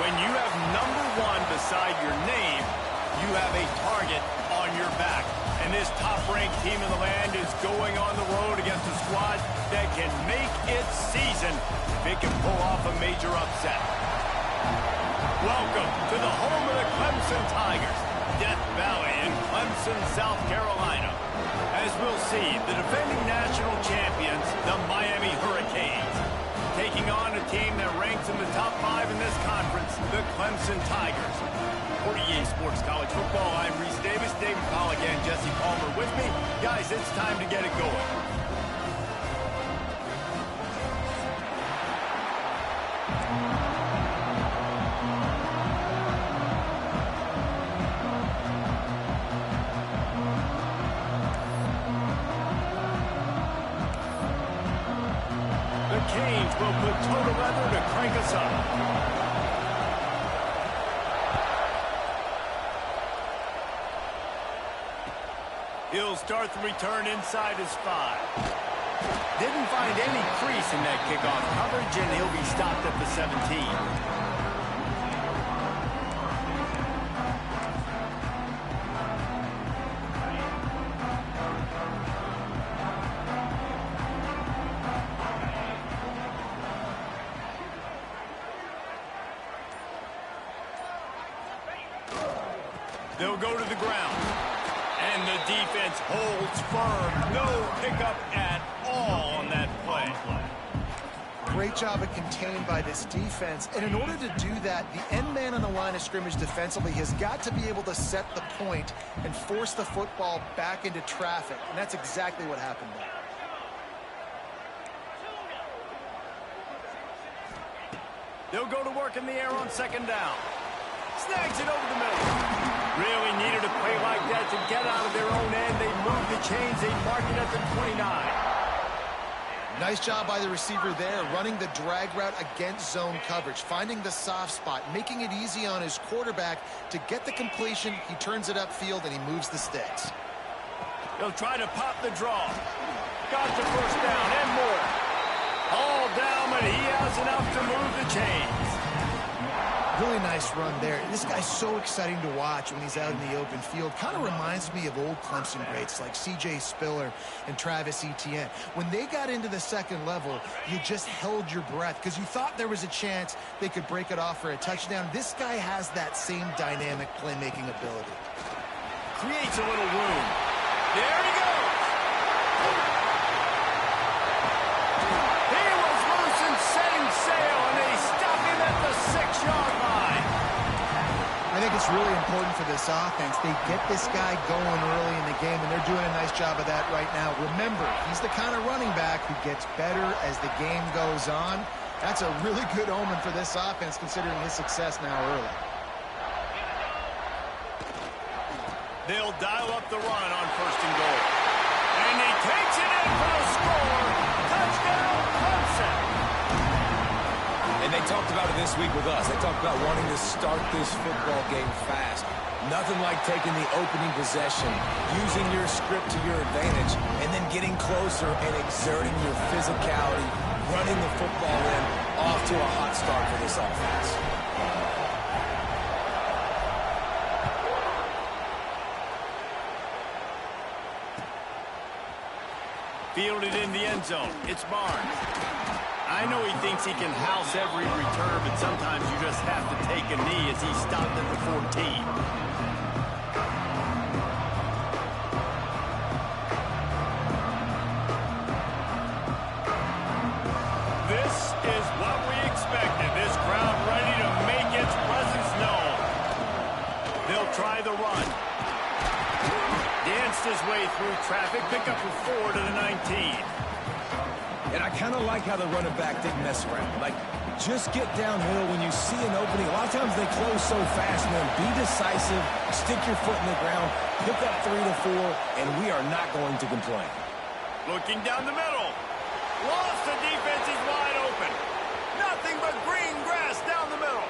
When you have number 1 beside your name, you have a target on your back. And this top-ranked team in the land is going on the road against a squad that can make its season if it can pull off a major upset. Welcome to the home of the Clemson Tigers, Death Valley in Clemson, South Carolina. As we'll see, the defending national champions, the Miami Hurricanes, taking on a team that ranks in the top 5 in this conference, the Clemson Tigers. For EA Sports College Football, I'm Reese Davis, David Pollock, and Jesse Palmer with me. Guys, it's time to get it going. The Canes will put total leather to crank us up. He'll start the return inside his 5. Didn't find any crease in that kickoff coverage, and he'll be stopped at the 17. They'll go to the ground. And the defense holds firm. No pickup at all on that play. Great job of contained by this defense. And in order to do that, the end man on the line of scrimmage defensively has got to be able to set the point and force the football back into traffic. And that's exactly what happened there. They'll go to work in the air on 2nd down. Snags it over the middle. Really needed a play like that to get out of their own end. They move the chains. They mark it at the 29. Nice job by the receiver there, running the drag route against zone coverage, finding the soft spot, making it easy on his quarterback to get the completion. He turns it upfield, and he moves the sticks. He'll try to pop the draw. Got the 1st down and more. All down, but he has enough to move the chains. Really nice run there. This guy's so exciting to watch when he's out in the open field. Kind of reminds me of old Clemson greats like C.J. Spiller and Travis Etienne. When they got into the 2nd level, you just held your breath because you thought there was a chance they could break it off for a touchdown. This guy has that same dynamic playmaking ability. Creates a little room. There he goes. He was loose and setting sail, and they stop him at the 6-yard line. I think it's really important for this offense. They get this guy going early in the game, and they're doing a nice job of that right now. Remember, he's the kind of running back who gets better as the game goes on. That's a really good omen for this offense, considering his success now early. They'll dial up the run on 1st and goal. And he takes it in for the score. Touchdown, Clemson. And they talked about it this week with us. They talked about wanting to start this football game fast. Nothing like taking the opening possession, using your script to your advantage, and then getting closer and exerting your physicality, running the football in, off to a hot start for this offense. Fielded in the end zone. It's Barnes. I know he thinks he can house every return, but sometimes you just have to take a knee as he stopped at the 14. This is what we expected. This crowd ready to make its presence known. They'll try the run. Danced his way through traffic, pick up a 4 to the 19. And I kind of like how the running back didn't mess around. Like, just get downhill when you see an opening. A lot of times they close so fast, man. Be decisive, stick your foot in the ground, pick up 3 to 4, and we are not going to complain. Looking down the middle. Lost, the defense is wide open. Nothing but green grass down the middle.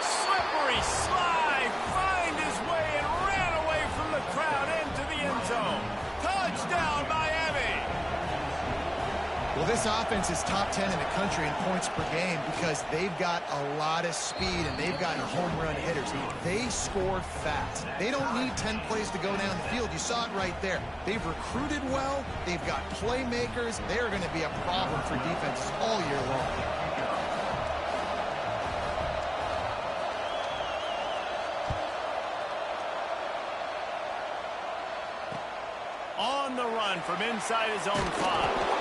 Slippery slide, find his way and ran away from the crowd into the end zone. Touchdown, Miami. Well, this This offense is top 10 in the country in points per game because they've got a lot of speed and they've got home run hitters. They score fast. They don't need 10 plays to go down the field. You saw it right there. They've recruited well. They've got playmakers. They're going to be a problem for defenses all year long. On the run from inside his own 5.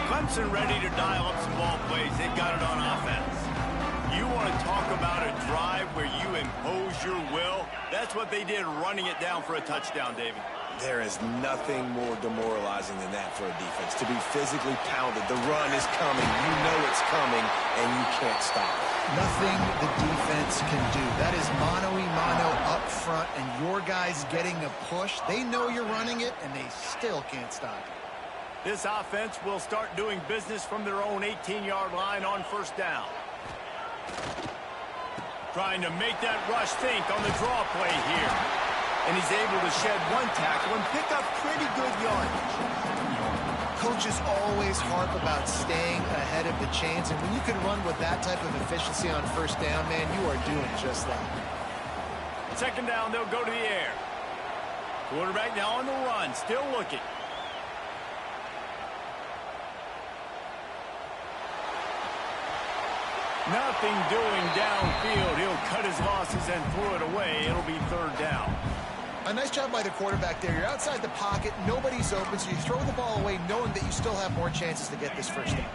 Clemson ready to dial up some ball plays. They've got it on offense. You want to talk about a drive where you impose your will? That's what they did, running it down for a touchdown, David. There is nothing more demoralizing than that for a defense, to be physically pounded. The run is coming. You know it's coming, and you can't stop it. Nothing the defense can do. That is mano-a-mano up front, and your guys getting a push. They know you're running it, and they still can't stop it. This offense will start doing business from their own 18-yard line on first down. Trying to make that rush think on the draw play here. And he's able to shed one tackle and pick up pretty good yardage. Coaches always harp about staying ahead of the chains, and when you can run with that type of efficiency on first down, man, you are doing just that. Second down, they'll go to the air. Quarterback now on the run, still looking. Nothing doing downfield. He'll cut his losses and throw it away. It'll be third down. A nice job by the quarterback there. You're outside the pocket. Nobody's open, so you throw the ball away knowing that you still have more chances to get this first down.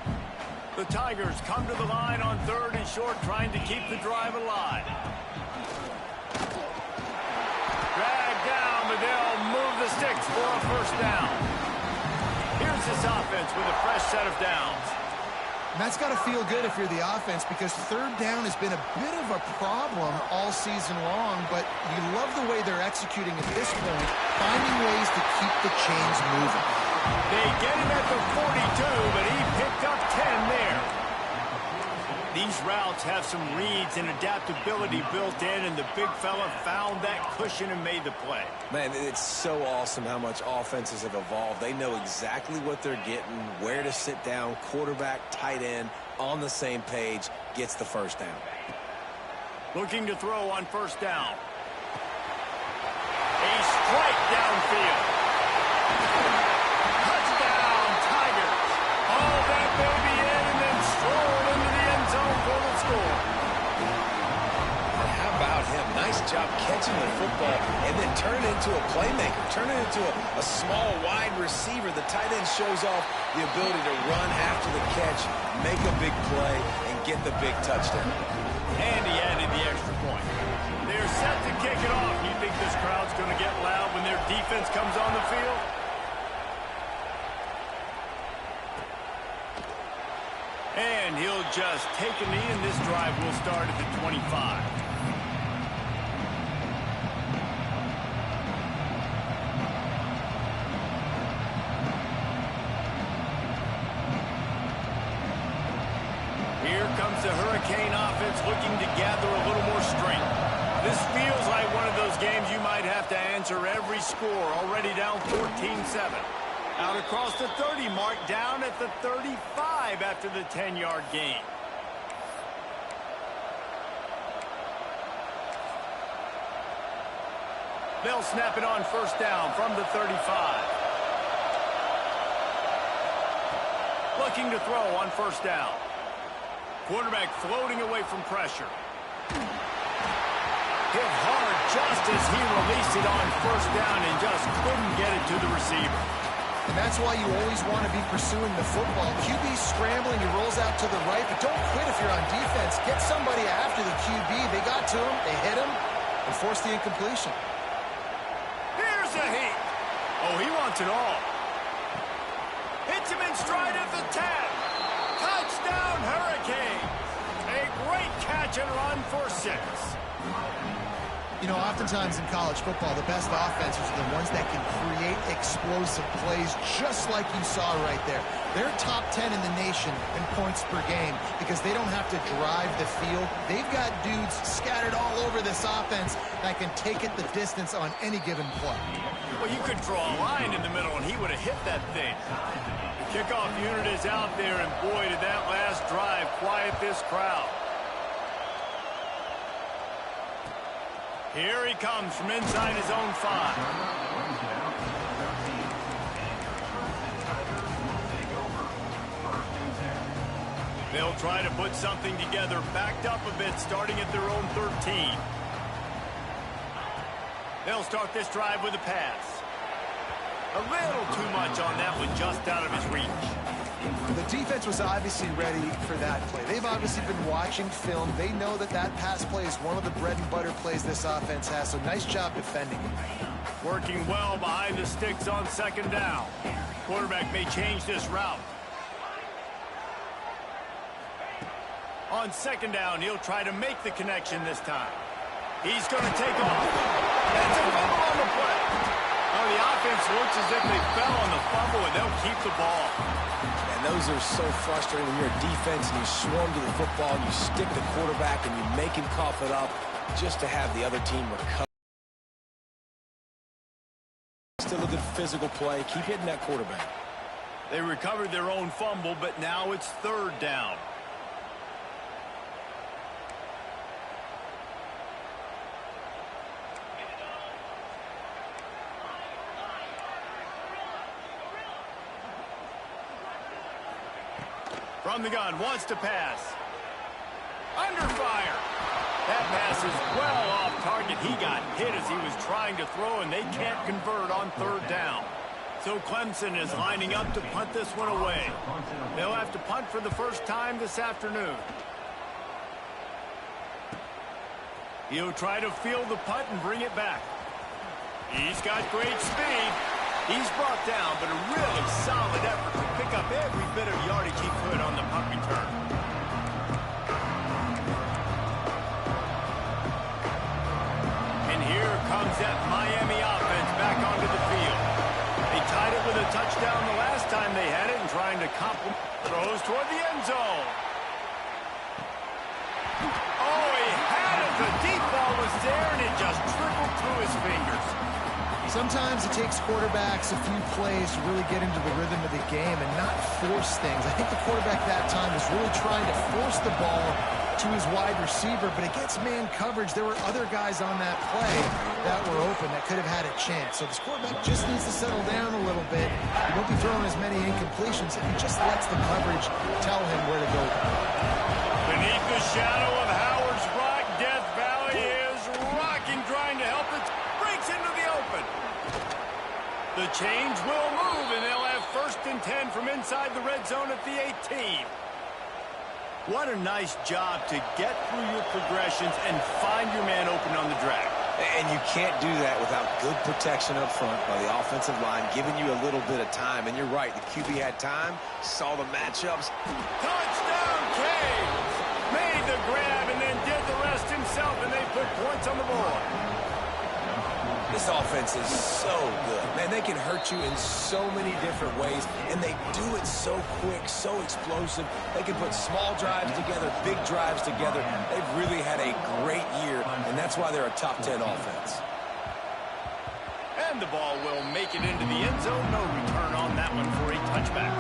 The Tigers come to the line on third and short, trying to keep the drive alive. Drag down, but they'll move the sticks for a first down. Here's this offense with a fresh set of downs. And that's got to feel good if you're the offense, because third down has been a bit of a problem all season long, but you love the way they're executing at this point, finding ways to keep the chains moving. They get him at the 42, but he picked up 10 there. These routes have some reads and adaptability built in, and the big fella found that cushion and made the play. Man, it's so awesome how much offenses have evolved. They know exactly what they're getting, where to sit down, quarterback, tight end, on the same page, gets the first down. Looking to throw on first down. A strike downfield. Touchdown, Tigers. All that baby in and then strolled into the end zone for the score. And how about him? Nice job catching the football and then turn it into a playmaker. Turn it into a small, wide receiver. The tight end shows off the ability to run after the catch, make a big play, and get the big touchdown. And he added the extra point. They're set to kick it off. You think this crowd's going to get loud when their defense comes on the field? And he'll just take a knee, and this drive will start at the 25. Here comes the Hurricane offense looking to gather a little more strength. This feels like one of those games you might have to answer every score. Already down 14-7. Out across the 30 mark, down at the 35 after the 10-yard gain. They'll snap it on first down from the 35. Looking to throw on first down. Quarterback floating away from pressure. Hit hard just as he released it on first down and just couldn't get it to the receiver. And that's why you always want to be pursuing the football. QB's scrambling, he rolls out to the right, but don't quit if you're on defense. Get somebody after the QB. They got to him, they hit him, and forced the incompletion. Here's a heat. Oh, he wants it all. Hits him in stride at the 10. Touchdown, Hurricanes. A great catch and run for 6. You know, oftentimes in college football, the best offenses are the ones that can create explosive plays just like you saw right there. They're top 10 in the nation in points per game because they don't have to drive the field. They've got dudes scattered all over this offense that can take it the distance on any given play. Well, you could draw a line in the middle, and he would have hit that thing. The kickoff unit is out there, and boy, did that last drive quiet this crowd. Here he comes from inside his own 5. They'll try to put something together, backed up a bit, starting at their own 13. They'll start this drive with a pass. A little too much on that one, just out of his reach. The defense was obviously ready for that play. They've obviously been watching film. They know that that pass play is one of the bread and butter plays this offense has, so nice job defending it. Working well behind the sticks on second down. Quarterback may change this route. On second down, he'll try to make the connection this time. He's going to take off. That's a fumble on the play. Oh, the offense looks as if they fell on the fumble, and they'll keep the ball. And those are so frustrating when you're a defense and you swarm to the football and you stick the quarterback and you make him cough it up just to have the other team recover. Still a good physical play. Keep hitting that quarterback. They recovered their own fumble, but now it's third down. From the gun, wants to pass. Under fire. That pass is well off target. He got hit as he was trying to throw, and they can't convert on third down. So Clemson is lining up to punt this one away. They'll have to punt for the first time this afternoon. He'll try to field the punt and bring it back. He's got great speed. He's brought down, but a really solid effort to pick up every bit of yardage he could on the punt return. And here comes that Miami offense back onto the field. They tied it with a touchdown the last time they had it and trying to complement. Throws toward the end zone. Oh, he had it. The deep ball was there, and it just trickled through his fingers. Sometimes it takes quarterbacks a few plays to really get into the rhythm of the game and not force things. I think the quarterback that time was really trying to force the ball to his wide receiver, but against man coverage, there were other guys on that play that were open that could have had a chance. So this quarterback just needs to settle down a little bit. He won't be throwing as many incompletions if he just lets the coverage tell him where to go. Beneath the shadow of Howard's Rock, Death Valley is rocking, trying to help it. Breaks into the open. The change will move, and they'll have 1st and 10 from inside the red zone at the 18. What a nice job to get through your progressions and find your man open on the drag. And you can't do that without good protection up front by the offensive line, giving you a little bit of time. And you're right, the QB had time, saw the matchups. Touchdown, Canes! Made the grab and then did the rest himself, and they put points on the board. This offense is so good. Man, they can hurt you in so many different ways, and they do it so quick, so explosive. They can put small drives together, big drives together. They've really had a great year, and that's why they're a top 10 offense. And the ball will make it into the end zone. No return on that one for a touchback.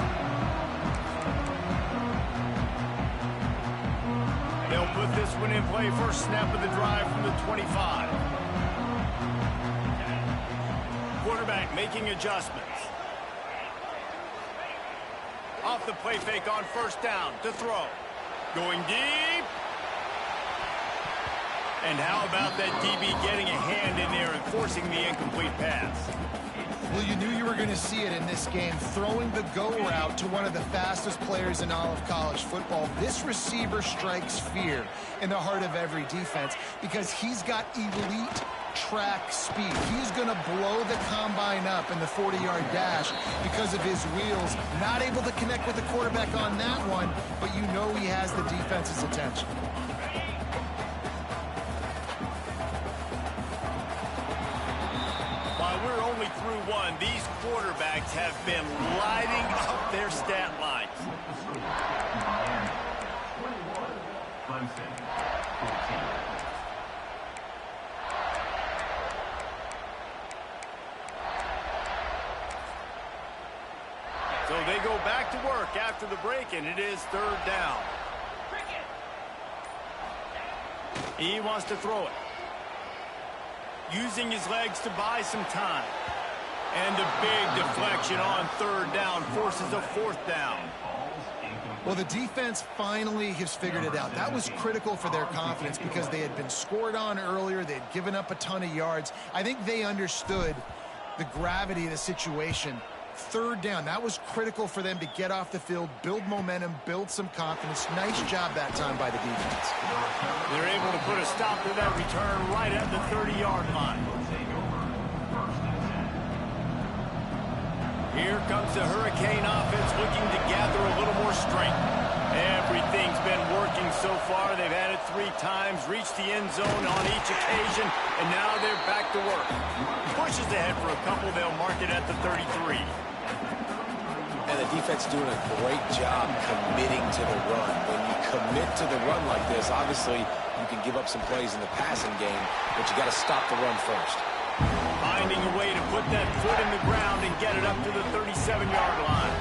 They'll put this one in play. First snap of the drive from the 25. Quarterback making adjustments. Off the play fake on first down to throw. Going deep. And how about that DB getting a hand in there and forcing the incomplete pass? Well, you knew you were going to see it in this game, throwing the go route to one of the fastest players in all of college football. This receiver strikes fear in the heart of every defense because he's got elite track speed. He's going to blow the combine up in the 40-yard dash because of his wheels. Not able to connect with the quarterback on that one, but you know he has the defense's attention. through one, these quarterbacks have been lighting up their stat lines. So they go back to work after the break, and it is third down. He wants to throw it. Using his legs to buy some time. And a big deflection on third down forces a fourth down. Well, the defense finally has figured it out. That was critical for their confidence because they had been scored on earlier. They had given up a ton of yards. I think they understood the gravity of the situation. Third down, that was critical for them to get off the field, build momentum, build some confidence. Nice job that time by the defense. They're able to put a stop to that return right at the 30-yard line. Here comes the Hurricane offense looking to gather a little more strength. Everything's been working so far. They've had it 3 times, reached the end zone on each occasion, and now they're back to work. Pushes ahead for a couple. They'll mark it at the 33. And the defense doing a great job committing to the run. When you commit to the run like this, obviously you can give up some plays in the passing game, but you got to stop the run first. Finding a way to put that foot in the ground and get it up to the 37-yard line.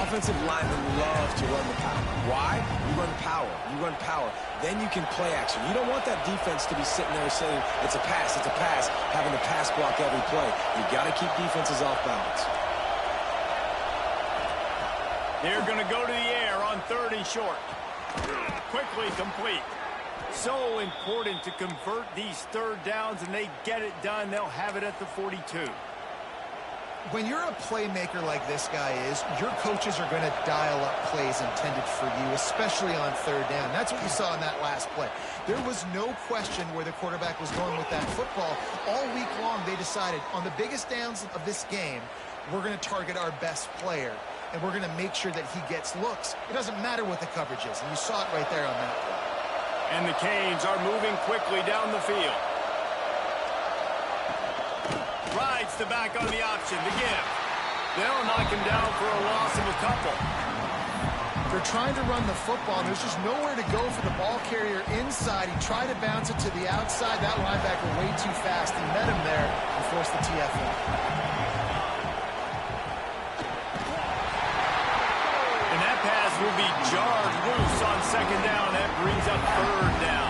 Offensive linemen love to run the power. Why? You run power. You run power. Then you can play action. You don't want that defense to be sitting there saying, it's a pass, having to pass block every play. You got to keep defenses off balance. They're going to go to the air on third and short. Quickly complete. So important to convert these third downs, and they get it done. They'll have it at the 42. When you're a playmaker like this guy is, your coaches are going to dial up plays intended for you, especially on third down. That's what you saw in that last play. There was no question where the quarterback was going with that football. All week long, they decided on the biggest downs of this game, we're going to target our best player, and we're going to make sure that he gets looks. It doesn't matter what the coverage is, and you saw it right there on that play. And the Canes are moving quickly down the field. Rides the back on the option, the give. They'll knock him down for a loss of a couple. They're trying to run the football, and there's just nowhere to go for the ball carrier inside. He tried to bounce it to the outside. That linebacker way too fast. He met him there and forced the TFL. And that pass will be jarred loose on second down. That brings up third down.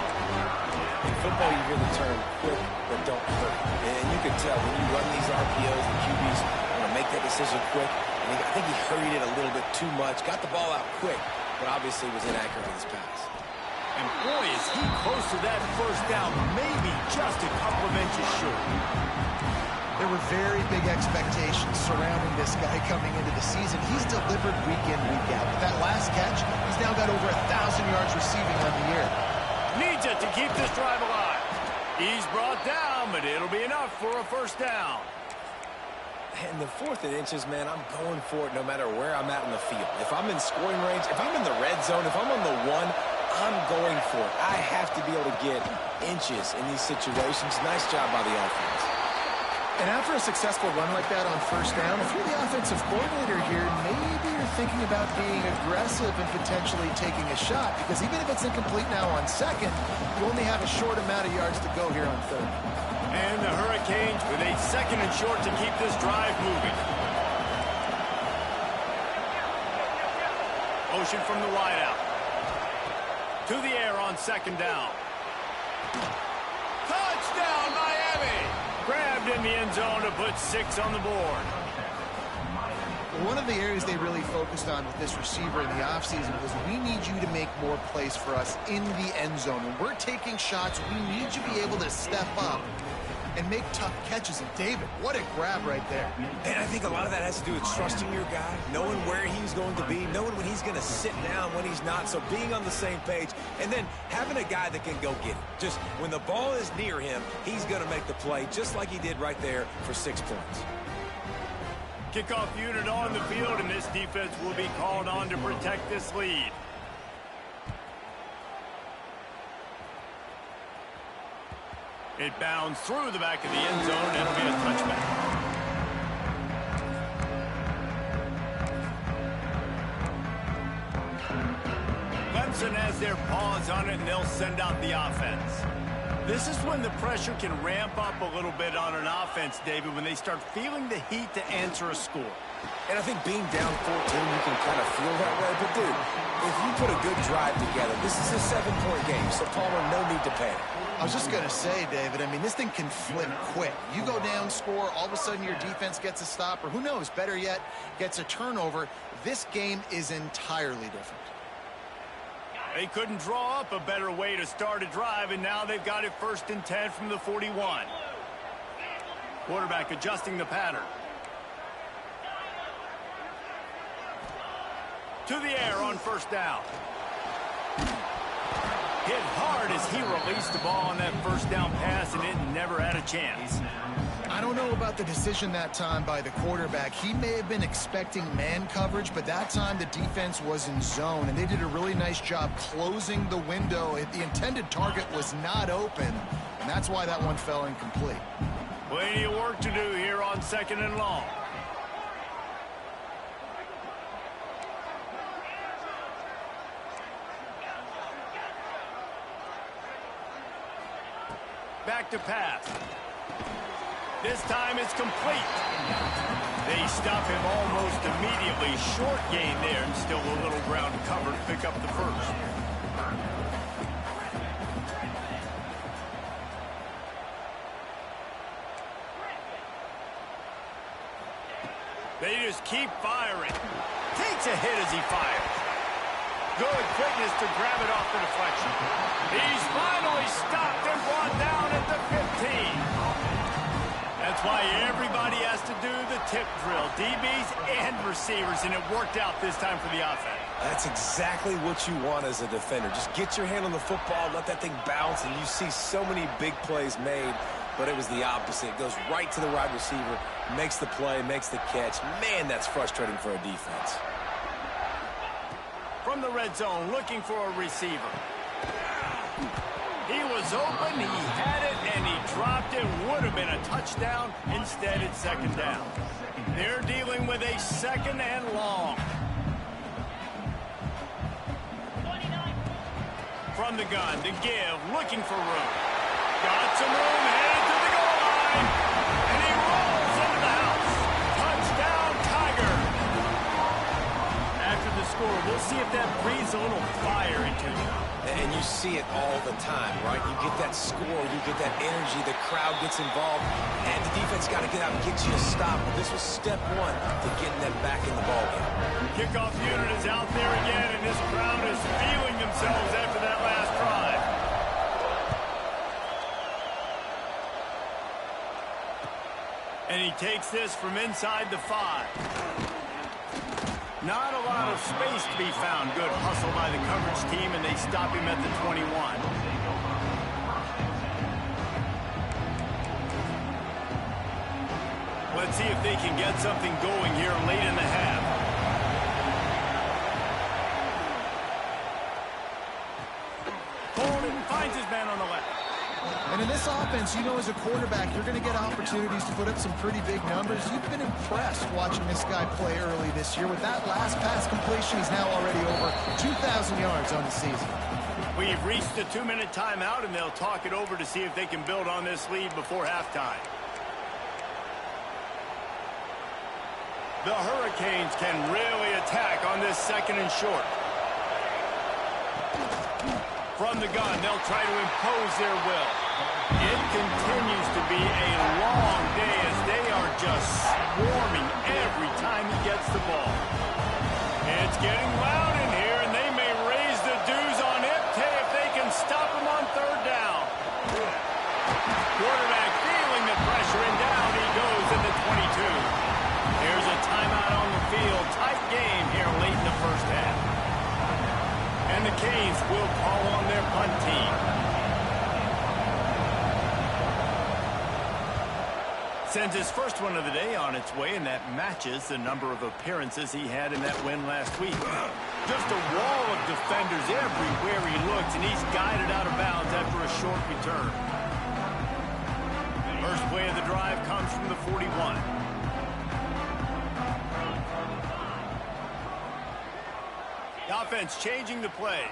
In football, you hear the term quick but don't hurt. And you can tell when you run these RPOs, the QBs want to make that decision quick. And I think he hurried it a little bit too much. Got the ball out quick, but obviously was inaccurate with his pass. And boy, is he close to that first down. Maybe just a couple of inches short. There were very big expectations surrounding this guy coming into the season. He's delivered week in, week out. With that last catch, he's now got over 1,000 yards receiving on the year. Needs it to keep this drive alive. He's brought down, but it'll be enough for a first down. And the 4th and inches, man, I'm going for it no matter where I'm at in the field. If I'm in scoring range, if I'm in the red zone, if I'm on the 1, I'm going for it. I have to be able to get inches in these situations. Nice job by the offense. And after a successful run like that on first down, if you're the offensive coordinator here, maybe you're thinking about being aggressive and potentially taking a shot, because even if it's incomplete now on second, you only have a short amount of yards to go here on third. And the Hurricanes with a second and short to keep this drive moving. Motion from the wideout. To the air on second down. Touchdown, Miami! Grabbed in the end zone to put 6 on the board. One of the areas they really focused on with this receiver in the offseason was, we need you to make more plays for us in the end zone. When we're taking shots, we need you to be able to step up and make tough catches. And David, what a grab right there. And I think a lot of that has to do with trusting your guy, knowing where he's going to be, knowing when he's going to sit down, when he's not, so being on the same page, and then having a guy that can go get it. Just when the ball is near him, he's going to make the play, just like he did right there for 6 points. Kickoff unit on the field, and this defense will be called on to protect this lead. It bounds through the back of the end zone, and it'll be a touchback. Clemson has their paws on it, and they'll send out the offense. This is when the pressure can ramp up a little bit on an offense, David, when they start feeling the heat to answer a score. And I think being down 14, you can kind of feel that way. But, dude, if you put a good drive together, this is a 7-point game, so Palmer, no need to panic. I was just going to say, David, I mean, this thing can flip quick. You go down, score, all of a sudden your defense gets a stop, or who knows, better yet, gets a turnover. This game is entirely different. They couldn't draw up a better way to start a drive, and now they've got it 1st and 10 from the 41. Quarterback adjusting the pattern. To the air on 1st down. Hit hard as he released the ball on that 1st down pass, and it never had a chance. I don't know about the decision that time by the quarterback. He may have been expecting man coverage, but that time the defense was in zone, and they did a really nice job closing the window. The intended target was not open, and that's why that one fell incomplete. Plenty of work to do here on 2nd and long. Back to pass. This time it's complete. They stop him almost immediately. Short gain there, and still a little ground to cover to pick up the 1st. They just keep firing. Takes a hit as he fires. Good quickness to grab it off the deflection. He's finally stopped and brought down at the 15. That's why everybody has to do the tip drill, DBs and receivers, and it worked out this time for the offense. That's exactly what you want as a defender. Just get your hand on the football, let that thing bounce, and you see so many big plays made, but it was the opposite. It goes right to the wide receiver, makes the play, makes the catch. Man, that's frustrating for a defense. From the red zone, looking for a receiver. He was open, he had it, and he dropped it. Would have been a touchdown. Instead, it's 2nd down. They're dealing with a 2nd and long. From the gun, the give, looking for room. Got some room, headed to the goal line. And he rolls into the house. Touchdown, Tiger. After the score, we'll see if that breathes a little fire into you. And you see it all the time, right? You get that score, you get that energy, the crowd gets involved, and the defense got to get out and get you a stop. But this was step 1 to getting them back in the ballgame. Kickoff unit is out there again, and this crowd is feeling themselves after that last drive. And he takes this from inside the 5. Not a lot of space to be found. Good hustle by the coverage team, and they stop him at the 21. Let's see if they can get something going here late in the half. Bolden finds his man on the left. And in this offense, you know, as a quarterback, you're going to get opportunities to put up some pretty big numbers. You've been impressed watching this guy play early this year. With that last pass completion, he's now already over 2,000 yards on the season. We've reached the 2-minute timeout, and they'll talk it over to see if they can build on this lead before halftime. The Hurricanes can really attack on this 2nd and short. From the gun, they'll try to impose their will. It continues to be a long day as they are just swarming every time he gets the ball. It's getting loud in here, and they may raise the dues on Ipte if they can stop him on 3rd down. Quarterback feeling the pressure, and down he goes at the 22. There's a timeout on the field. Tight game here late in the 1st half. And the Canes will call on their punt team. Sends his first one of the day on its way, and that matches the number of appearances he had in that win last week. Just a wall of defenders everywhere he looks, and he's guided out of bounds after a short return. First play of the drive comes from the 41. The offense changing the play.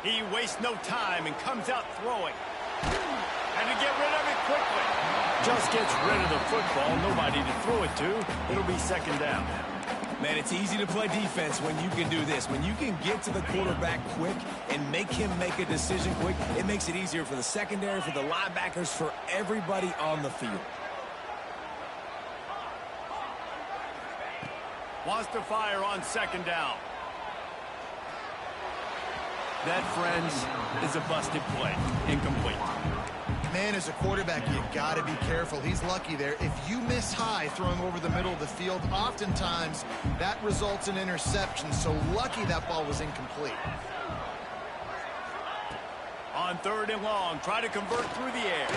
He wastes no time and comes out throwing. And to get rid of it quickly. Just gets rid of the football. Nobody to throw it to. It'll be second down. Man, it's easy to play defense when you can do this. When you can get to the quarterback quick and make him make a decision quick, it makes it easier for the secondary, for the linebackers, for everybody on the field. Wants to fire on second down. That, friends, is a busted play. Incomplete. Man, as a quarterback, you got to be careful. He's lucky there. If you miss high throwing over the middle of the field, oftentimes that results in interception. So lucky that ball was incomplete. On third and long, try to convert through the air.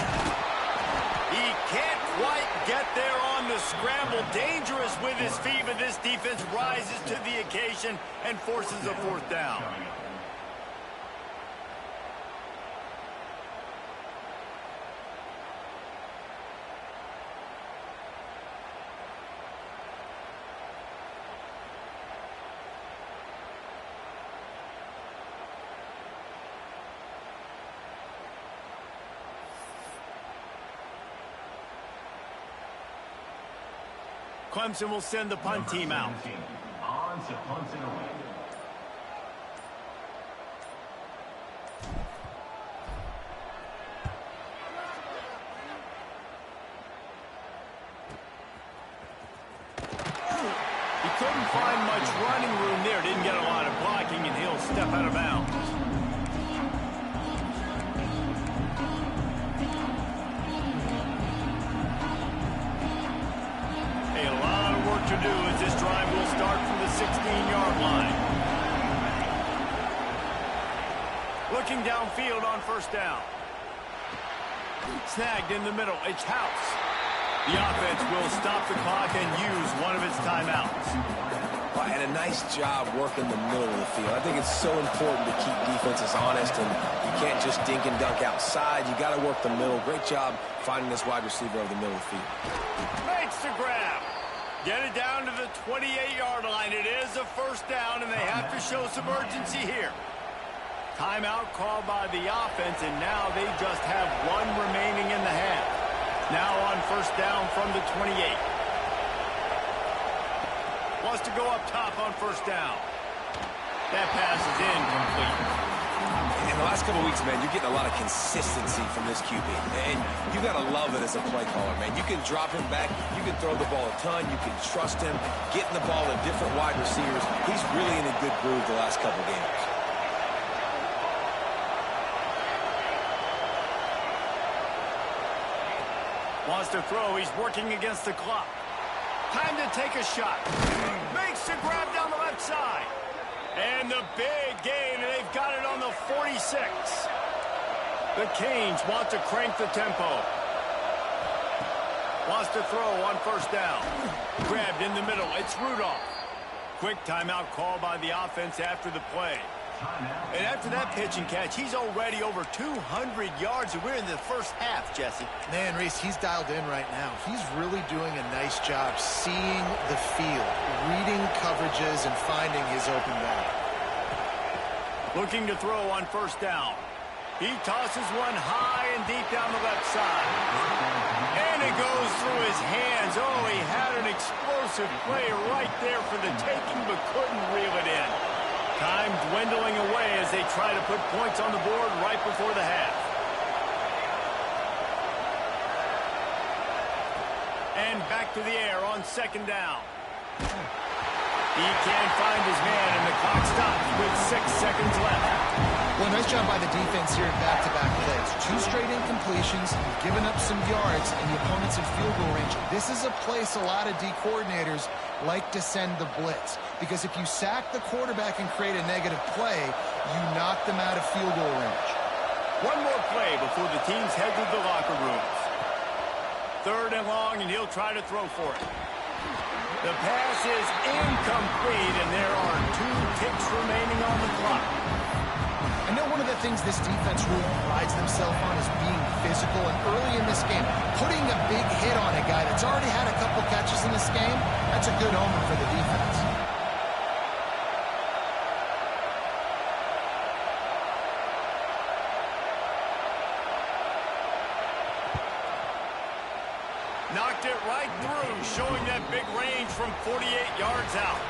He can't quite get there on the scramble. Dangerous with his feet, but this defense rises to the occasion and forces a fourth down. Clemson will send the punt team out. On to punt it away. He couldn't find much running room there. Didn't get a lot of blocking, and he'll step out of bounds. To do as this drive will start from the 16-yard line. Looking downfield on first down. Snagged in the middle. It's House. The offense will stop the clock and use one of its timeouts. And a nice job working the middle of the field. I think it's so important to keep defenses honest, and you can't just dink and dunk outside. You got to work the middle. Great job finding this wide receiver over the middle of the field. Makes the grab. Get it down to the 28-yard line. It is a first down, and they have to show some urgency here. Timeout called by the offense, and now they just have one remaining in the half. Now on first down from the 28. Wants to go up top on first down. That pass is incomplete. In the last couple of weeks, man, you're getting a lot of consistency from this QB. And you got to love it as a play caller, man. You can drop him back. You can throw the ball a ton. You can trust him. Getting the ball to different wide receivers. He's really in a good groove the last couple of games. Wants to throw. He's working against the clock. Time to take a shot. Makes the grab down the left side. And the big gain, and they've got it on the 46. The Canes want to crank the tempo. Wants to throw on first down. Grabbed in the middle. It's Rudolph. Quick timeout call by the offense after the play. And after that pitch and catch, he's already over 200 yards, and we're in the first half, Jesse. Man, Reese, he's dialed in right now. He's really doing a nice job seeing the field, reading coverages, and finding his open guy. Looking to throw on first down. He tosses one high and deep down the left side. And it goes through his hands. Oh, he had an explosive play right there for the taking, but couldn't reel it in. Time dwindling away as they try to put points on the board right before the half. And back to the air on second down. He can't find his man, and the clock stops with 6 seconds left. Well, nice job by the defense here in back-to-back plays. 2 straight incompletions, giving up some yards, and the opponent's in field goal range. This is a place a lot of D coordinators like to send the blitz, because if you sack the quarterback and create a negative play, you knock them out of field goal range. One more play before the teams head to the locker rooms. Third and long, and he'll try to throw for it. The pass is incomplete, and there are 2 ticks remaining on the clock. I know one of the things this defense really prides themselves on is being physical, and early in this game, putting a big hit on a guy that's already had a couple catches in this game, that's a good omen for the defense. Knocked it right through, showing that big range from 48 yards out.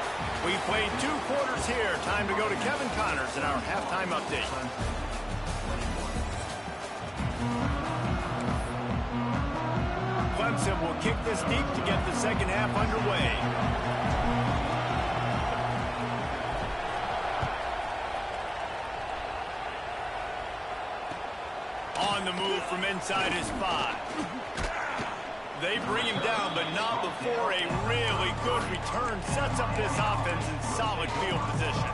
We played 2 quarters here. Time to go to Kevin Connors in our halftime update. Clemson will kick this deep to get the second half underway. On the move from inside his 5. They bring him down, but not before a really good return sets up this offense in solid field position.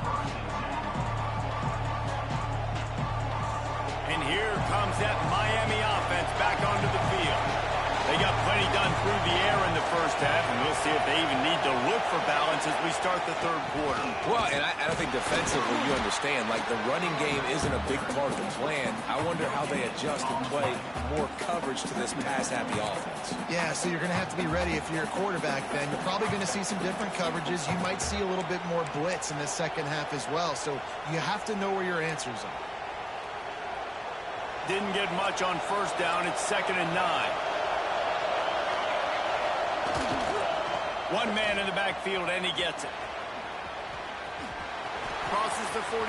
And here comes that Miami offense back onto the field. They got plenty done through the air in the first half, and we'll see if they even need to look for balance as we start the third quarter. Well, and I think defensively, you understand, like the running game isn't a big part of the plan. I wonder how they adjust and play more coverage to this pass-happy offense. Yeah, so you're going to have to be ready if you're a quarterback then. You're probably going to see some different coverages. You might see a little bit more blitz in the second half as well, so you have to know where your answers are. Didn't get much on first down. It's 2nd and 9. One man in the backfield, and he gets it. Crosses the 45.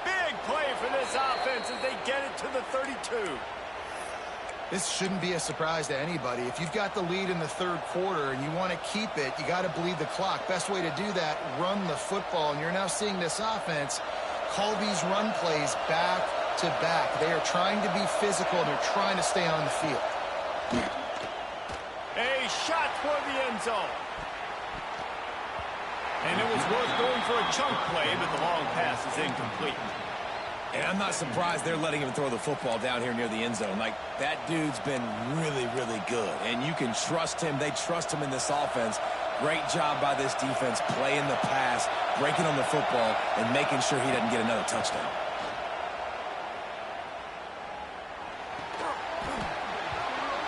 Big play for this offense as they get it to the 32. This shouldn't be a surprise to anybody. If you've got the lead in the third quarter and you want to keep it, you got to bleed the clock. Best way to do that, run the football. And you're now seeing this offense call these run plays back to back. They are trying to be physical, and they're trying to stay on the field. A shot toward the end zone. And it was worth going for a chunk play, but the long pass is incomplete. And I'm not surprised they're letting him throw the football down here near the end zone. Like, that dude's been really, really good. And you can trust him. They trust him in this offense. Great job by this defense playing the pass, breaking on the football, and making sure he doesn't get another touchdown.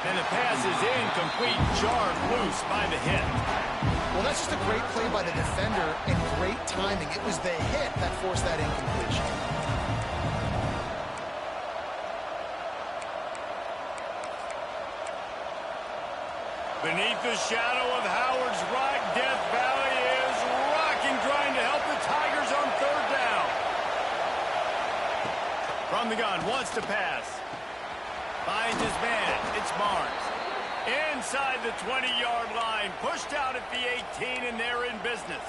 And the pass is incomplete, jarred loose by the hit. Well, that's just a great play by the defender and great timing. It was the hit that forced that incompletion. Beneath the shadow of Howard's Rock, Death Valley is rocking, trying to help the Tigers on third down. From the gun, wants to pass. Finds his man. It's Barnes. Inside the 20-yard line. Pushed out at the 18, and they're in business.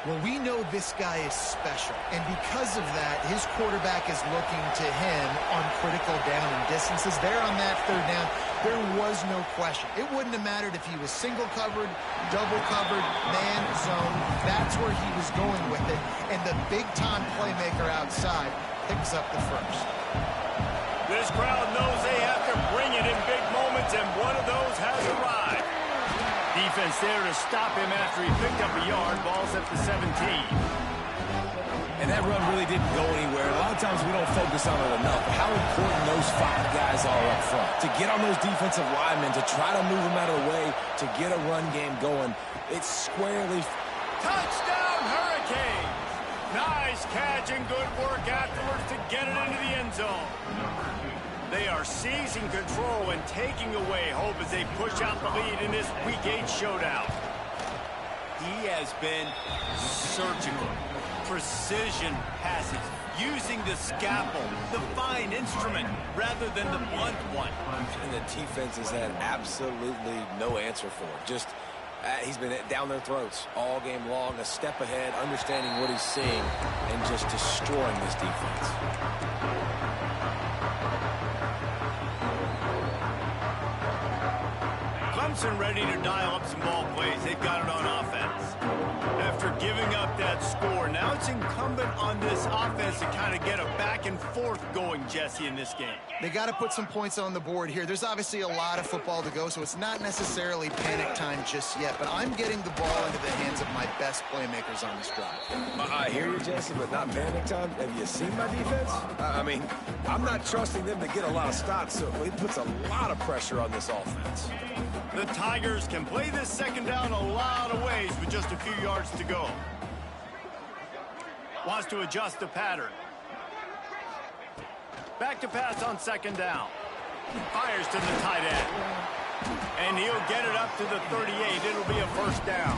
Well, we know this guy is special, and because of that, his quarterback is looking to him on critical down and distances. There on that third down, there was no question. It wouldn't have mattered if he was single covered, double covered, man, zone. That's where he was going with it, and the big-time playmaker outside picks up the first. This crowd knows they have to bring it in big moments, and one of those has arrived. Defense there to stop him after he picked up a yard. Ball's at the 17. And that run really didn't go anywhere. A lot of times we don't focus on it enough. How important those 5 guys are up front. To get on those defensive linemen, to try to move them out of the way, to get a run game going. It's squarely... Touchdown, Hurricanes! Nice catch and good work afterwards to get it into the end zone. They are seizing control and taking away hope as they push out the lead in this Week 8 showdown. He has been surgical. Precision passes, using the scalpel, the fine instrument, rather than the blunt one. And the defense has had absolutely no answer for it. Just, he's been down their throats all game long, a step ahead, understanding what he's seeing, and just destroying this defense. Clemson ready to dial up some ball plays. They've got it on offense. After giving up that score, now it's incumbent on this offense to kind of get a back and forth going, Jesse, in this game. They got to put some points on the board here. There's obviously a lot of football to go, so it's not necessarily panic time just yet, but I'm getting the ball into the hands of my best playmakers on this drive. I hear you, Jesse, but not panic time. Have you seen my defense? I mean, I'm not trusting them to get a lot of stops, so it puts a lot of pressure on this offense. The Tigers can play this second down a lot of ways with just a few yards to go. Wants to adjust the pattern. Back to pass on second down. Fires to the tight end. And he'll get it up to the 38. It'll be a first down.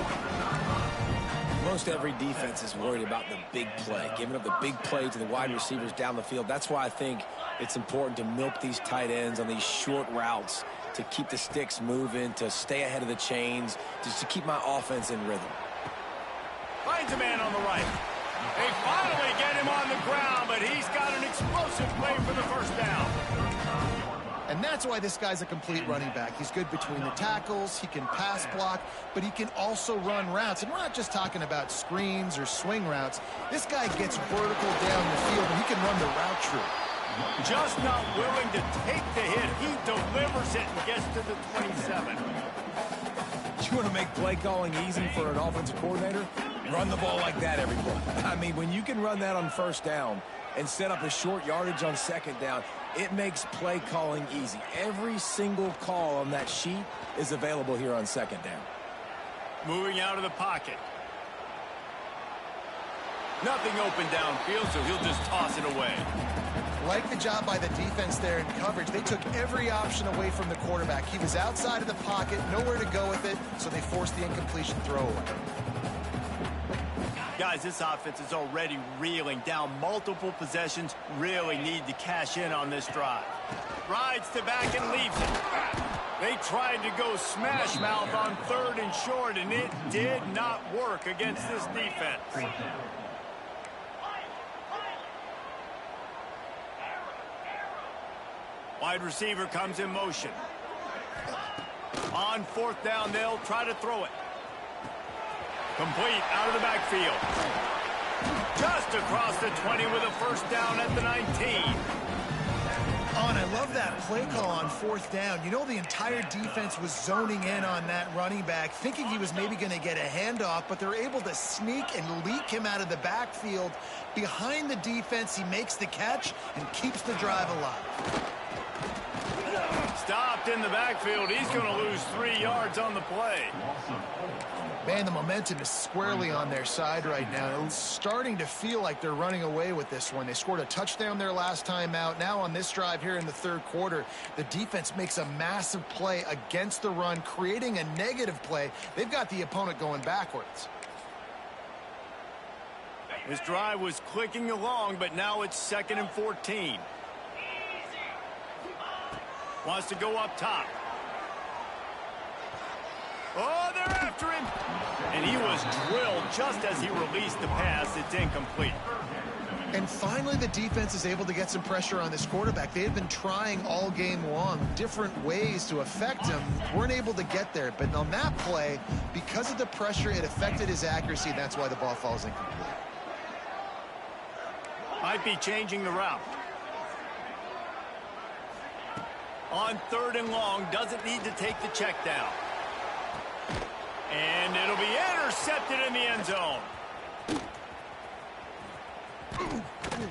Most every defense is worried about the big play, giving up the big play to the wide receivers down the field. That's why I think it's important to milk these tight ends on these short routes to keep the sticks moving, to stay ahead of the chains, just to keep my offense in rhythm. Finds a man on the right. They finally get him on the ground, but he's got an explosive play for the first down. And that's why this guy's a complete running back. He's good between the tackles, he can pass block, but he can also run routes. And we're not just talking about screens or swing routes. This guy gets vertical down the field, and he can run the route tree. Just not willing to take the hit. He delivers it and gets to the 27. You want to make play calling easy for an offensive coordinator? Run the ball like that every play. I mean, when you can run that on first down and set up a short yardage on second down, it makes play calling easy. Every single call on that sheet is available here on second down. Moving out of the pocket. Nothing open downfield, so he'll just toss it away. Like the job by the defense there in coverage. They took every option away from the quarterback. He was outside of the pocket, nowhere to go with it, so they forced the incompletion throwaway. Guys, this offense is already reeling down multiple possessions. Really need to cash in on this drive. Rides to back and leaves it. They tried to go smash mouth on 3rd and short, and it did not work against this defense. Wide receiver comes in motion. On 4th down, they'll try to throw it. Complete out of the backfield. Just across the 20 with a first down at the 19. Oh, and I love that play call on 4th down. You know, the entire defense was zoning in on that running back, thinking he was maybe going to get a handoff, but they're able to sneak and leak him out of the backfield. Behind the defense, he makes the catch and keeps the drive alive. Stopped in the backfield. He's going to lose 3 yards on the play. Man, the momentum is squarely on their side right now. It's starting to feel like they're running away with this one. They scored a touchdown their last time out. Now on this drive here in the 3rd quarter, the defense makes a massive play against the run, creating a negative play. They've got the opponent going backwards. This drive was clicking along, but now it's 2nd and 14. Wants to go up top. Oh, they're after him. And he was drilled just as he released the pass. It's incomplete. And finally, the defense is able to get some pressure on this quarterback. They had been trying all game long different ways to affect him. Weren't able to get there. But on that play, because of the pressure, it affected his accuracy. That's why the ball falls incomplete. Might be changing the route. On 3rd and long, doesn't need to take the check down. And it'll be intercepted in the end zone.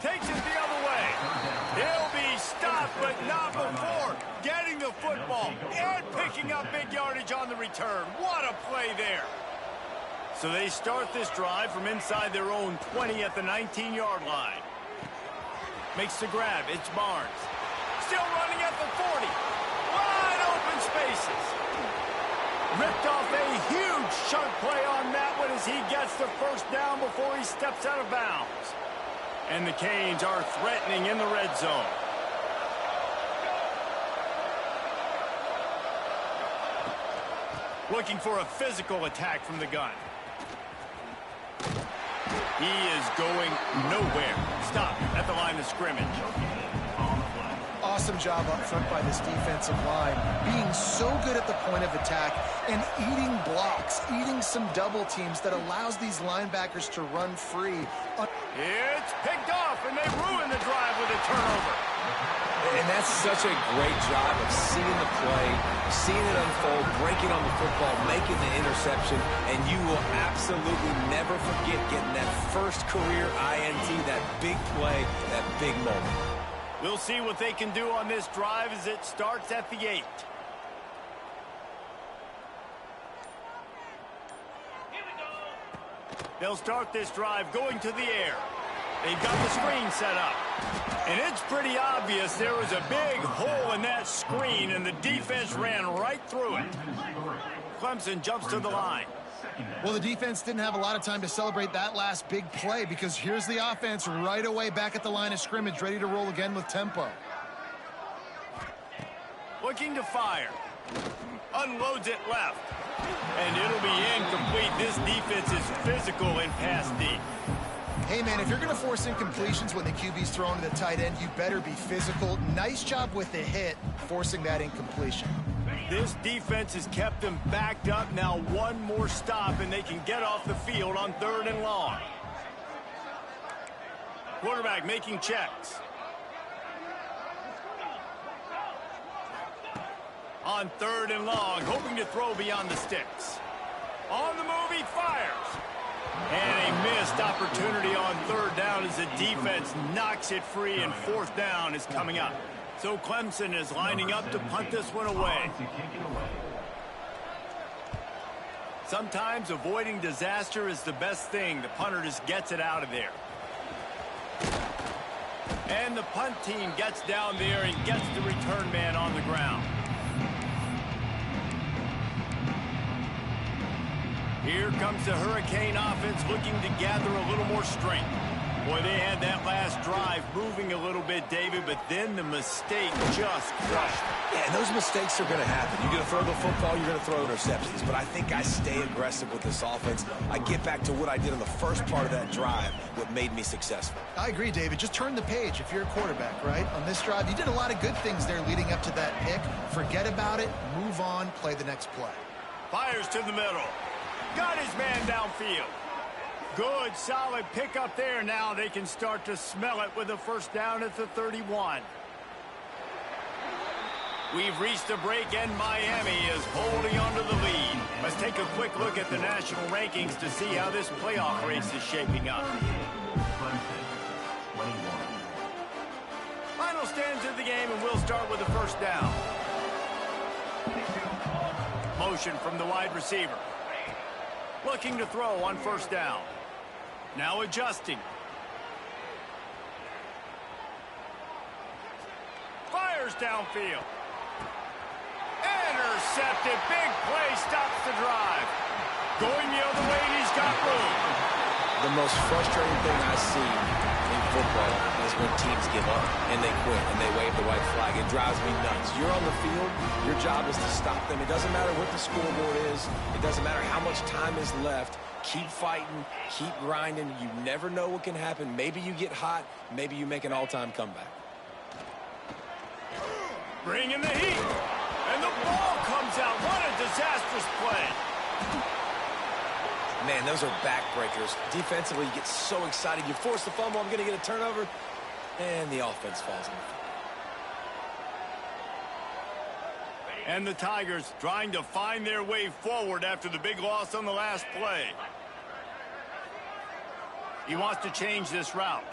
Takes it the other way. He'll be stopped, but not before getting the football and picking up big yardage on the return. What a play there. So they start this drive from inside their own 20 at the 19-yard line. Makes the grab. It's Barnes. Still running at the 40. Wide open spaces. Ripped off a huge chunk play on that one as he gets the first down before he steps out of bounds. And the Canes are threatening in the red zone. Looking for a physical attack from the gun. He is going nowhere. Stop at the line of scrimmage. Awesome job up front by this defensive line, being so good at the point of attack and eating blocks, eating some double teams that allows these linebackers to run free. It's picked off, and they ruin the drive with a turnover. And that's such a great job of seeing the play, seeing it unfold, breaking on the football, making the interception, and you will absolutely never forget getting that first career INT, that big play, that big moment. We'll see what they can do on this drive as it starts at the 8. They'll start this drive going to the air. They've got the screen set up. And it's pretty obvious there was a big hole in that screen, and the defense ran right through it. Clemson jumps to the line. Well, the defense didn't have a lot of time to celebrate that last big play because here's the offense right away back at the line of scrimmage, ready to roll again with tempo. Looking to fire. Unloads it left. And it'll be incomplete. This defense is physical and pass deep. Hey, man, if you're going to force incompletions when the QB's throwing to the tight end, you better be physical. Nice job with the hit, forcing that incompletion. This defense has kept them backed up. Now one more stop, and they can get off the field on 3rd and long. Quarterback making checks. On 3rd and long, hoping to throw beyond the sticks. On the move, he fires. And a missed opportunity on 3rd down as the defense knocks it free, and 4th down is coming up. So Clemson is lining up to punt this one away. Sometimes avoiding disaster is the best thing. The punter just gets it out of there. And the punt team gets down there and gets the return man on the ground. Here comes the Hurricane offense looking to gather a little more strength. Boy, they had that last drive moving a little bit, David, but then the mistake just crushed. Yeah, and those mistakes are going to happen. You're going to throw the football, you're going to throw interceptions. But I think I stay aggressive with this offense. I get back to what I did in the first part of that drive, what made me successful. I agree, David. Just turn the page if you're a quarterback, right? On this drive, you did a lot of good things there leading up to that pick. Forget about it, move on, play the next play. Fires to the middle. Got his man downfield. Good, solid pickup there. Now they can start to smell it with a 1st down at the 31. We've reached a break, and Miami is holding on to the lead. Let's take a quick look at the national rankings to see how this playoff race is shaping up. Final stands of the game, and we'll start with the 1st down. Motion from the wide receiver. Looking to throw on 1st down. Now adjusting. Fires downfield. Intercepted. Big play stops the drive. Going the other way, and he's got room. The most frustrating thing I see in football is when teams give up and they quit and they wave the white flag. It drives me nuts. You're on the field. Your job is to stop them. It doesn't matter what the scoreboard is. It doesn't matter how much time is left. Keep fighting. Keep grinding. You never know what can happen. Maybe you get hot. Maybe you make an all-time comeback. Bring in the heat. And the ball comes out. What a disastrous play. Man, those are backbreakers. Defensively, you get so excited. You force the fumble. I'm going to get a turnover. And the offense falls in. And the Tigers trying to find their way forward after the big loss on the last play. He wants to change this route.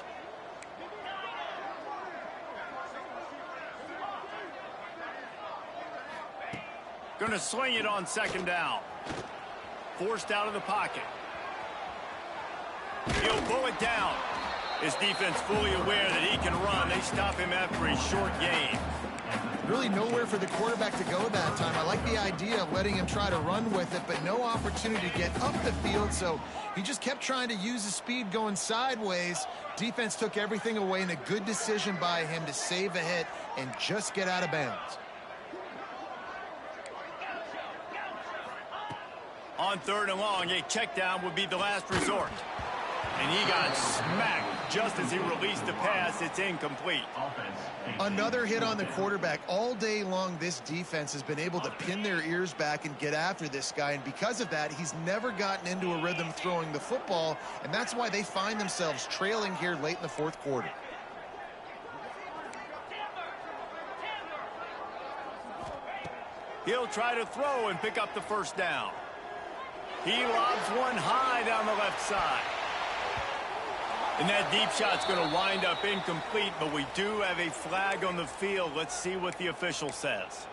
Going to sling it on 2nd down. Forced out of the pocket. He'll pull it down. His defense fully aware that he can run. They stop him after a short gain. Really nowhere for the quarterback to go that time. I like the idea of letting him try to run with it, but no opportunity to get up the field, so he just kept trying to use his speed going sideways. Defense took everything away, and a good decision by him to save a hit and just get out of bounds. On 3rd and long, a check down would be the last resort. And he got smacked just as he released the pass. It's incomplete. Another hit on the quarterback. All day long, this defense has been able to pin their ears back and get after this guy. And because of that, he's never gotten into a rhythm throwing the football. And that's why they find themselves trailing here late in the 4th quarter. He'll try to throw and pick up the 1st down. He lobs one high down the left side. And that deep shot's going to wind up incomplete, but we do have a flag on the field. Let's see what the official says.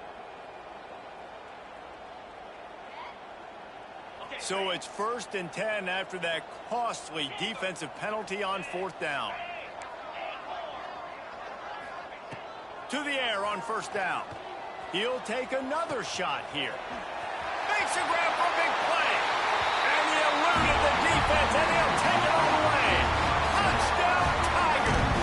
So it's 1st and 10 after that costly defensive penalty on 4th down. To the air on first down. He'll take another shot here. Makes a grab for a big play. And he eluded the defense, and he'll take it all the way. Touchdown, Tigers.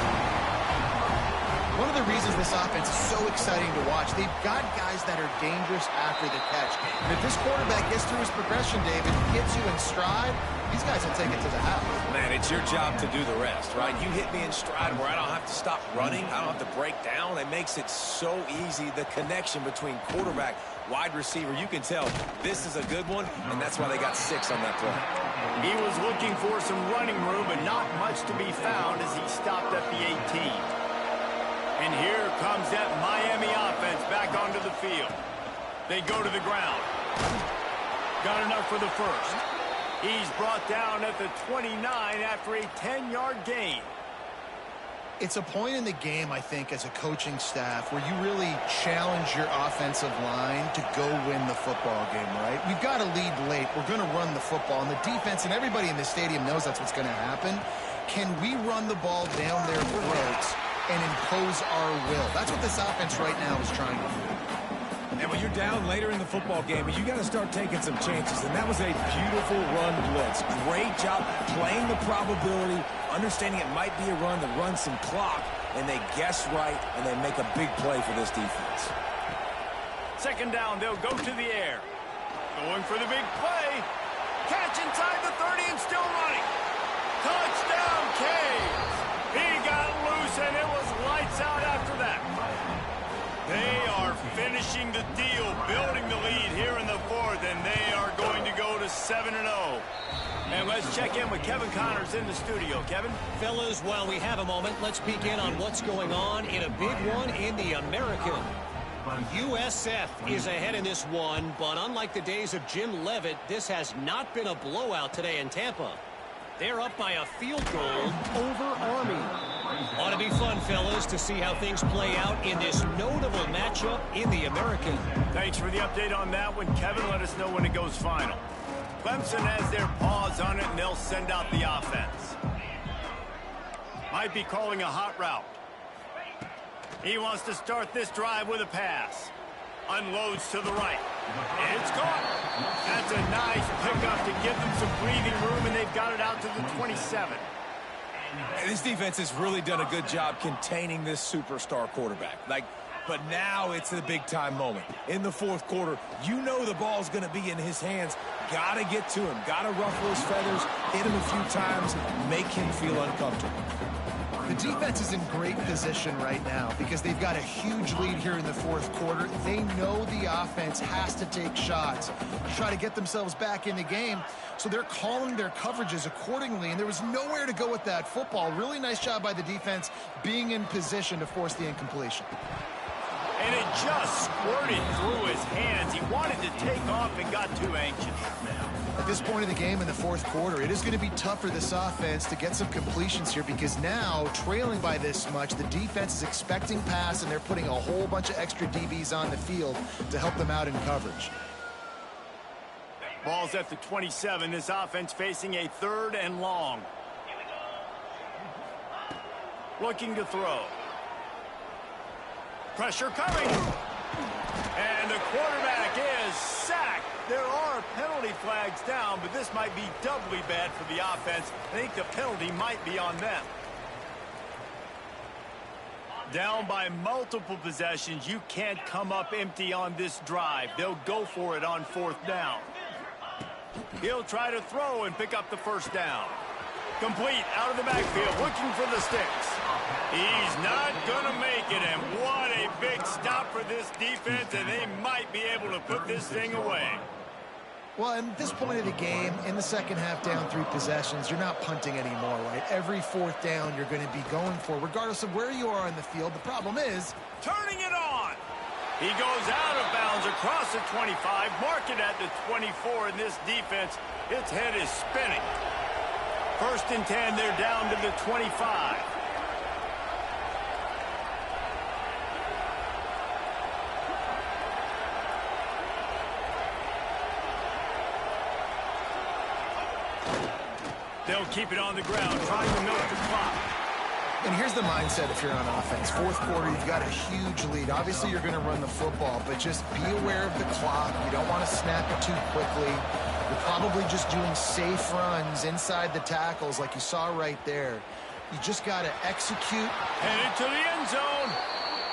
One of the reasons this offense is so exciting to watch, they've got guys that are dangerous after the catch. And if this quarterback gets through his progression, David, gets you in stride, these guys will take it to the house. Man, it's your job to do the rest, right? You hit me in stride where I don't have to stop running. I don't have to break down. It makes it so easy. The connection between quarterback, wide receiver, you can tell this is a good one, and that's why they got 6 on that play. He was looking for some running room, but not much to be found as he stopped at the 18. And here comes that Miami offense back onto the field. They go to the ground. Got enough for the first. He's brought down at the 29 after a 10-yard gain. It's a point in the game, I think, as a coaching staff where you really challenge your offensive line to go win the football game, right? We've got to lead late. We're going to run the football. And the defense and everybody in the stadium knows that's what's going to happen. Can we run the ball down their throats and impose our will? That's what this offense right now is trying to do. And when you're down later in the football game, you got to start taking some chances. And that was a beautiful run blitz. Great job playing the probability, understanding it might be a run that runs some clock, and they guess right, and they make a big play for this defense. Second down, they'll go to the air. Going for the big play. Catch inside the 30 and still running. Touchdown, Canes. He got loose, and it was lights out after that. They are finishing the deal, building the lead here in the fourth, and they are going to go to 7-0. And let's check in with Kevin Connors in the studio. Kevin? Fellas, while we have a moment, let's peek in on what's going on in a big one in the American. USF is ahead in this one, but unlike the days of Jim Leavitt, this has not been a blowout today in Tampa. They're up by a field goal over Army. Ought to be fun, fellas, to see how things play out in this notable matchup in the American. Thanks for the update on that one, Kevin. Let us know when it goes final. Clemson has their paws on it, and they'll send out the offense. Might be calling a hot route. He wants to start this drive with a pass. Unloads to the right. It's caught. That's a nice pickup to give them some breathing room, and they've got it out to the 27. And this defense has really done a good job containing this superstar quarterback. But now it's a big-time moment. In the fourth quarter, you know the ball's going to be in his hands. Got to get to him. Got to ruffle his feathers, hit him a few times, make him feel uncomfortable. The defense is in great position right now because they've got a huge lead here in the fourth quarter. They know the offense has to take shots to try to get themselves back in the game. So they're calling their coverages accordingly, and there was nowhere to go with that football. Really nice job by the defense being in position to force the incompletion. And it just squirted through his hands. He wanted to take off and got too anxious. At this point of the game in the fourth quarter, it is going to be tough for this offense to get some completions here because now, trailing by this much, the defense is expecting pass, and they're putting a whole bunch of extra DBs on the field to help them out in coverage. Ball's at the 27. This offense facing a 3rd and long. Looking to throw. Pressure coming. And the quarterback is sacked. There are penalty flags down, but this might be doubly bad for the offense. I think the penalty might be on them. Down by multiple possessions. You can't come up empty on this drive. They'll go for it on 4th down. He'll try to throw and pick up the first down. Complete out of the backfield, looking for the sticks. He's not going to make it, and what a big stop for this defense, and they might be able to put this thing away. Well, at this point of the game, in the second half, down 3 possessions, you're not punting anymore, right? Every 4th down you're going to be going for, regardless of where you are on the field. The problem is turning it on. He goes out of bounds across the 25, mark it at the 24, and this defense, its head is spinning. 1st and 10, they're down to the 25. They'll keep it on the ground, trying to milk the clock. And here's the mindset if you're on offense. Fourth quarter, you've got a huge lead. Obviously, you're going to run the football, but just be aware of the clock. You don't want to snap it too quickly. You're probably just doing safe runs inside the tackles like you saw right there. You just got to execute. Headed to the end zone.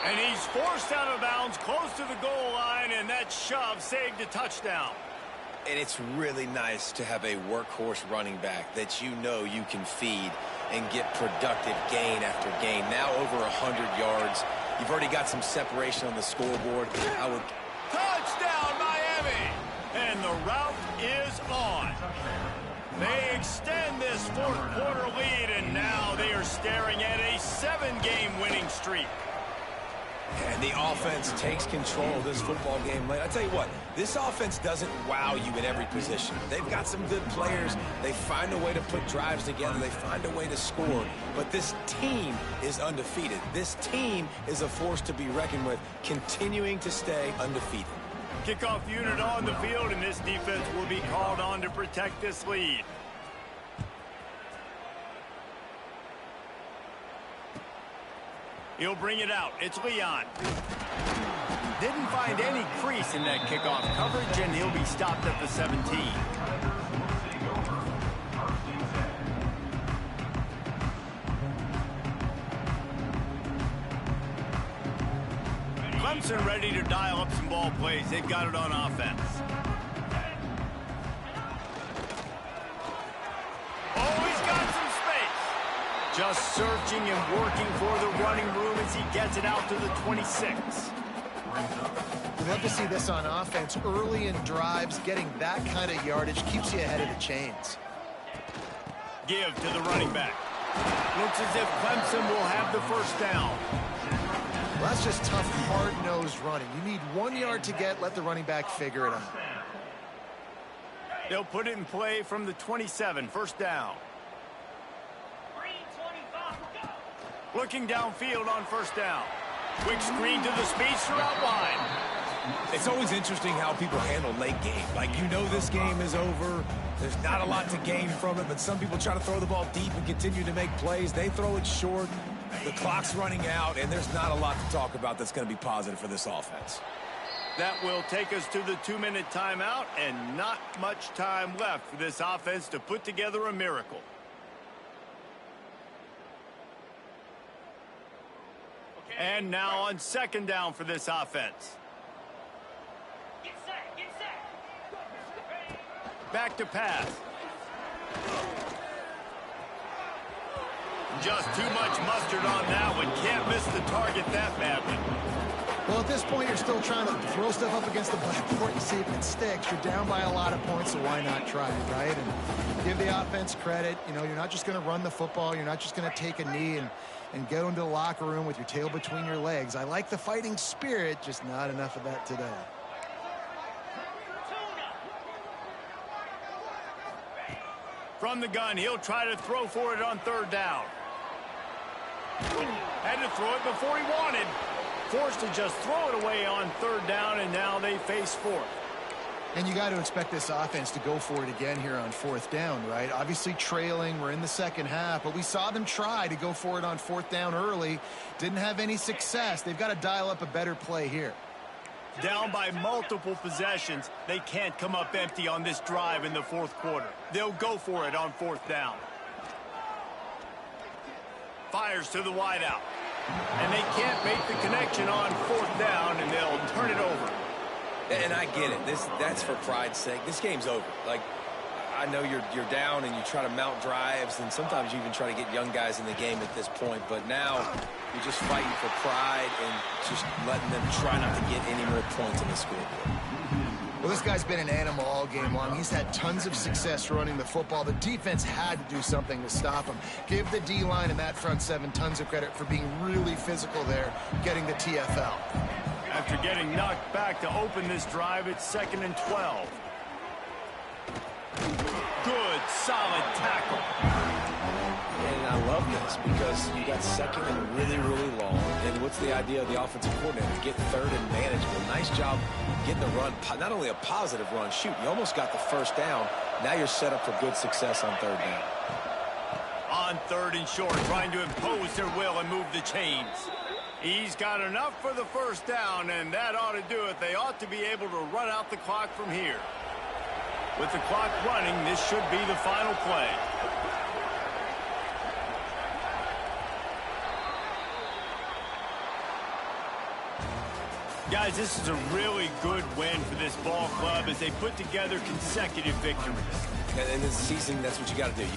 And he's forced out of bounds close to the goal line, and that shove saved a touchdown. And it's really nice to have a workhorse running back that you know you can feed and get productive gain after gain. Now over 100 yards. You've already got some separation on the scoreboard. Touchdown, Miami! And the route is on. They extend this fourth quarter lead, and now they are staring at a 7-game winning streak. And the offense takes control of this football game late. I tell you what, this offense doesn't wow you in every position. They've got some good players. They find a way to put drives together. They find a way to score. But this team is undefeated. This team is a force to be reckoned with, continuing to stay undefeated. Kickoff unit on the field, and this defense will be called on to protect this lead. He'll bring it out. It's Leon. Didn't find any crease in that kickoff coverage, and he'll be stopped at the 17. Clemson ready to dial up some ball plays. They've got it on offense. Oh, he's got some space. Just searching and working for the running room as he gets it out to the 26. We'd love to see this on offense. Early in drives, getting that kind of yardage keeps you ahead of the chains. Give to the running back. Looks as if Clemson will have the first down. Well, that's just tough, hard-nosed running. You need 1 yard to get, let the running back figure it out. They'll put it in play from the 27, first down. Looking downfield on first down. Quick screen to the speedster out wide. It's always interesting how people handle late game. Like, you know this game is over. There's not a lot to gain from it, but some people try to throw the ball deep and continue to make plays. They throw it short. The clock's running out, and there's not a lot to talk about that's going to be positive for this offense. That will take us to the 2-minute timeout, and not much time left for this offense to put together a miracle. And now on second down for this offense. Get set. Back to pass. Just too much mustard on that one. Can't miss the target that badly. Well, at this point, you're still trying to throw stuff up against the blackboard and see if it sticks. You're down by a lot of points, so why not try it, right? And give the offense credit. You know, you're not just going to run the football. You're not just going to take a knee and go into the locker room with your tail between your legs. I like the fighting spirit, just not enough of that today. From the gun, he'll try to throw for it on third down. Had to throw it before he wanted. Forced to just throw it away on third down, and now they face fourth. And you got to expect this offense to go for it again here on fourth down, right? Obviously trailing, we're in the second half, but we saw them try to go for it on fourth down early. Didn't have any success. They've got to dial up a better play here. Down by multiple possessions, they can't come up empty on this drive in the fourth quarter. They'll go for it on fourth down. Fires to the wideout. And they can't make the connection on fourth down, and they'll turn it over. And I get it. That's for pride's sake. This game's over. Like, I know you're down and you try to mount drives, and sometimes you even try to get young guys in the game at this point. But now you're just fighting for pride and just letting them try not to get any more points in the scoreboard. Well, this guy's been an animal all game long. He's had tons of success running the football. The defense had to do something to stop him. Give the D-line and that front seven tons of credit for being really physical there, getting the TFL. After getting knocked back to open this drive, it's 2nd and 12. Good, solid tackle. And I love this because you got second and really, really long. And what's the idea of the offensive coordinator? Get third and manageable. Nice job getting the run. Not only a positive run, shoot, you almost got the first down. Now you're set up for good success on third down. On 3rd and short, trying to impose their will and move the chains. He's got enough for the first down, and that ought to do it. They ought to be able to run out the clock from here. With the clock running, this should be the final play. Guys, this is a really good win for this ball club as they put together consecutive victories. And in this season, that's what you got to do.